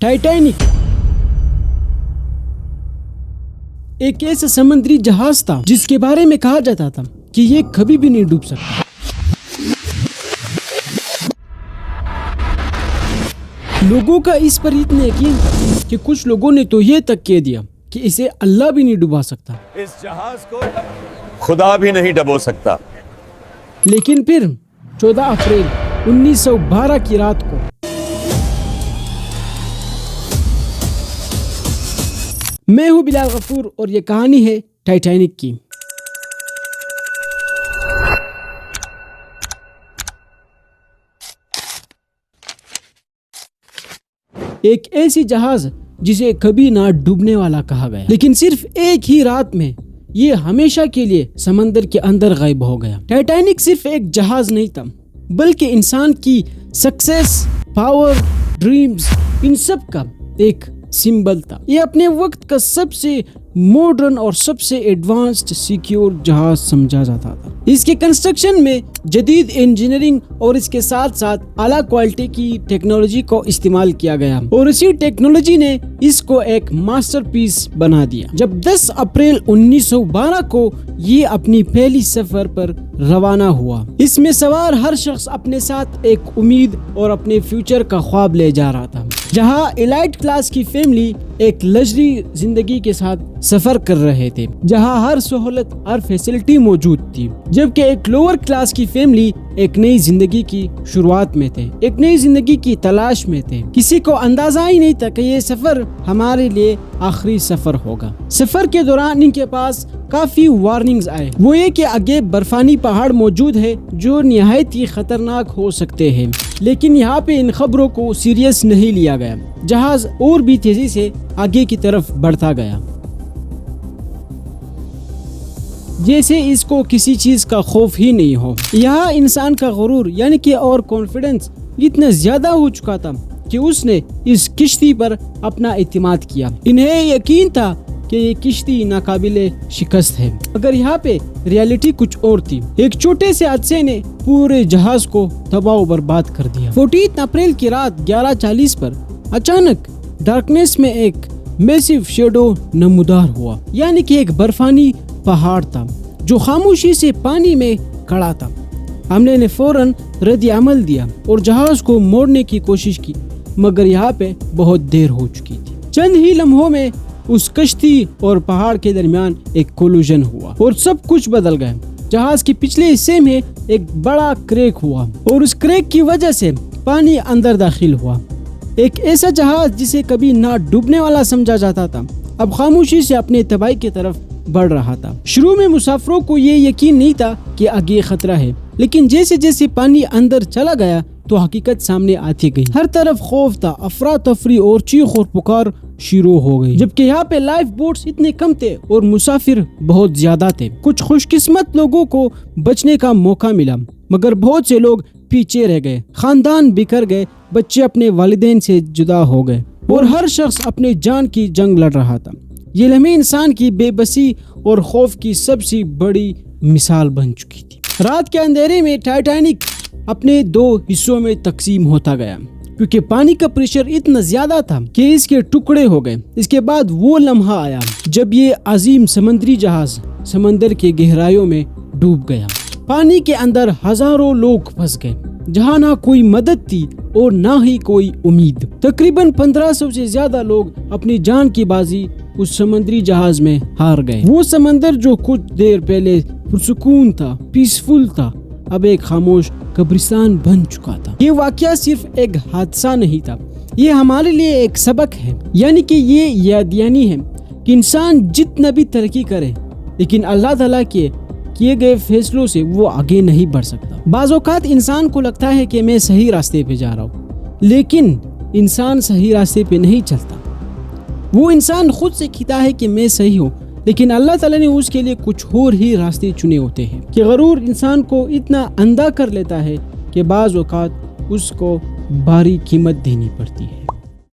Titanic ایک ایسا سمندری جہاز تھا جس کے بارے میں کہا جاتا تھا کہ یہ کبھی بھی نہیں ڈوب سکتا. لوگوں کا اس پر اتنا یقین تھا کہ کچھ لوگوں نے تو یہ تک کہہ دیا کہ اسے اللہ بھی نہیں ڈبا سکتا. اس جہاز کو خدا بھی نہیں ڈبو سکتا. لیکن پھر 14 اپریل 1912 کی رات کو میں ہوں بلال غفور اور یہ کہانی ہے ٹائٹینک کی. ایک ایسی جہاز جسے کبھی نہ ڈوبنے والا کہا گیا، لیکن صرف ایک ہی رات میں یہ ہمیشہ کے لیے سمندر کے اندر غائب ہو گیا. ٹائٹینک صرف ایک جہاز نہیں تھا بلکہ انسان کی سکسیس، پاور، ڈریمز، ان سب کا ایک سمبل تھا. یہ اپنے وقت کا سب سے ماڈرن اور سب سے ایڈوانسڈ سیکیور جہاز سمجھا جاتا تھا. اس کے کنسٹرکشن میں جدید انجینئرنگ اور اس کے ساتھ ساتھ اعلیٰ کوالٹی کی ٹیکنالوجی کو استعمال کیا گیا اور اسی ٹیکنالوجی نے اس کو ایک ماسٹر پیس بنا دیا. جب 10 اپریل 1912 کو یہ اپنی پہلی سفر پر روانہ ہوا، اس میں سوار ہر شخص اپنے ساتھ ایک امید اور اپنے فیوچر کا خواب لے جا رہا تھا. جہاں ایلائٹ کلاس کی فیملی ایک لگژری زندگی کے ساتھ سفر کر رہے تھے، جہاں ہر سہولت، ہر فیسلٹی موجود تھی، جبکہ ایک لوور کلاس کی فیملی ایک نئی زندگی کی شروعات میں تھے، ایک نئی زندگی کی تلاش میں تھے. کسی کو اندازہ ہی نہیں تھا کہ یہ سفر ہمارے لیے آخری سفر ہوگا. سفر کے دوران ان کے پاس کافی وارننگز آئے. وہ یہ کہ آگے برفانی پہاڑ موجود ہے جو نہایت ہی خطرناک ہو سکتے ہیں، لیکن یہاں پہ ان خبروں کو سیریس نہیں لیا گیا. جہاز اور بھی تیزی سے آگے کی طرف بڑھتا گیا، جیسے اس کو کسی چیز کا خوف ہی نہیں ہو. یہاں انسان کا غرور یعنی کہ اور کانفیڈنس اتنا زیادہ ہو چکا تھا کہ اس نے اس کشتی پر اپنا اعتماد کیا. انہیں یقین تھا کہ یہ کشتی ناقابل شکست ہے، مگر یہاں پہ ریالٹی کچھ اور تھی. ایک چھوٹے سے حادثے نے پورے جہاز کو تباہ و برباد کر دیا. 14 اپریل کی رات 11:40 پر اچانک ڈارکنیس میں ایک میسیو شیڈو نمودار ہوا، یعنی کہ ایک برفانی پہاڑ تھا جو خاموشی سے پانی میں کھڑا تھا. ہم نے فوراً رد عمل دیا اور جہاز کو موڑنے کی کوشش کی، مگر یہاں پہ بہت دیر ہو چکی تھی. چند ہی لمحوں میں اس کشتی اور پہاڑ کے درمیان ایک کولوژن ہوا اور سب کچھ بدل گیا. جہاز کے پچھلے حصے میں ایک بڑا کریک ہوا اور اس کریک کی وجہ سے پانی اندر داخل ہوا. ایک ایسا جہاز جسے کبھی نہ ڈوبنے والا سمجھا جاتا تھا اب خاموشی سے اپنے تباہی کی طرف بڑھ رہا تھا. شروع میں مسافروں کو یہ یقین نہیں تھا کہ آگے خطرہ ہے، لیکن جیسے جیسے پانی اندر چلا گیا تو حقیقت سامنے آتی گئی. ہر طرف خوف تھا، افراتفری اور چیخ اور پکار شروع ہو گئی، جبکہ یہاں پہ لائف بوٹس اتنے کم تھے اور مسافر بہت زیادہ تھے. کچھ خوش قسمت لوگوں کو بچنے کا موقع ملا، مگر بہت سے لوگ پیچھے رہ گئے. خاندان بکھر گئے، بچے اپنے والدین سے جدا ہو گئے اور ہر شخص اپنے جان کی جنگ لڑ رہا تھا. یہ لمحے انسان کی بے بسی اور خوف کی سب سے بڑی مثال بن چکی تھی. رات کے اندھیرے میں ٹائٹینک اپنے 2 حصوں میں تقسیم ہوتا گیا کیونکہ پانی کا پریشر اتنا زیادہ تھا کہ اس کے ٹکڑے ہو گئے. اس کے بعد وہ لمحہ آیا جب یہ عظیم سمندری جہاز سمندر کے گہرائیوں میں ڈوب گیا. پانی کے اندر ہزاروں لوگ پھنس گئے، جہاں نہ کوئی مدد تھی اور نہ ہی کوئی امید. تقریباً 1500 سے زیادہ لوگ اپنی جان کی بازی اس سمندری جہاز میں ہار گئے. وہ سمندر جو کچھ دیر پہلے پرسکون تھا، پیسفل تھا، اب ایک خاموش قبرستان بن چکا تھا. یہ واقعہ صرف ایک حادثہ نہیں تھا، یہ ہمارے لیے ایک سبق ہے. یعنی کہ یہ یاددہانی ہے کہ انسان جتنا بھی ترقی کرے لیکن اللہ تعالیٰ کے کیے گئے فیصلوں سے وہ آگے نہیں بڑھ سکتا. بعض اوقات انسان کو لگتا ہے کہ میں صحیح راستے پہ جا رہا ہوں، لیکن انسان صحیح راستے پہ نہیں چلتا. وہ انسان خود سے کہتا ہے کہ میں صحیح ہوں، لیکن اللہ تعالیٰ نے اس کے لیے کچھ اور ہی راستے چنے ہوتے ہیں. کہ غرور انسان کو اتنا اندھا کر لیتا ہے کہ بعض اوقات اس کو بھاری قیمت دینی پڑتی ہے.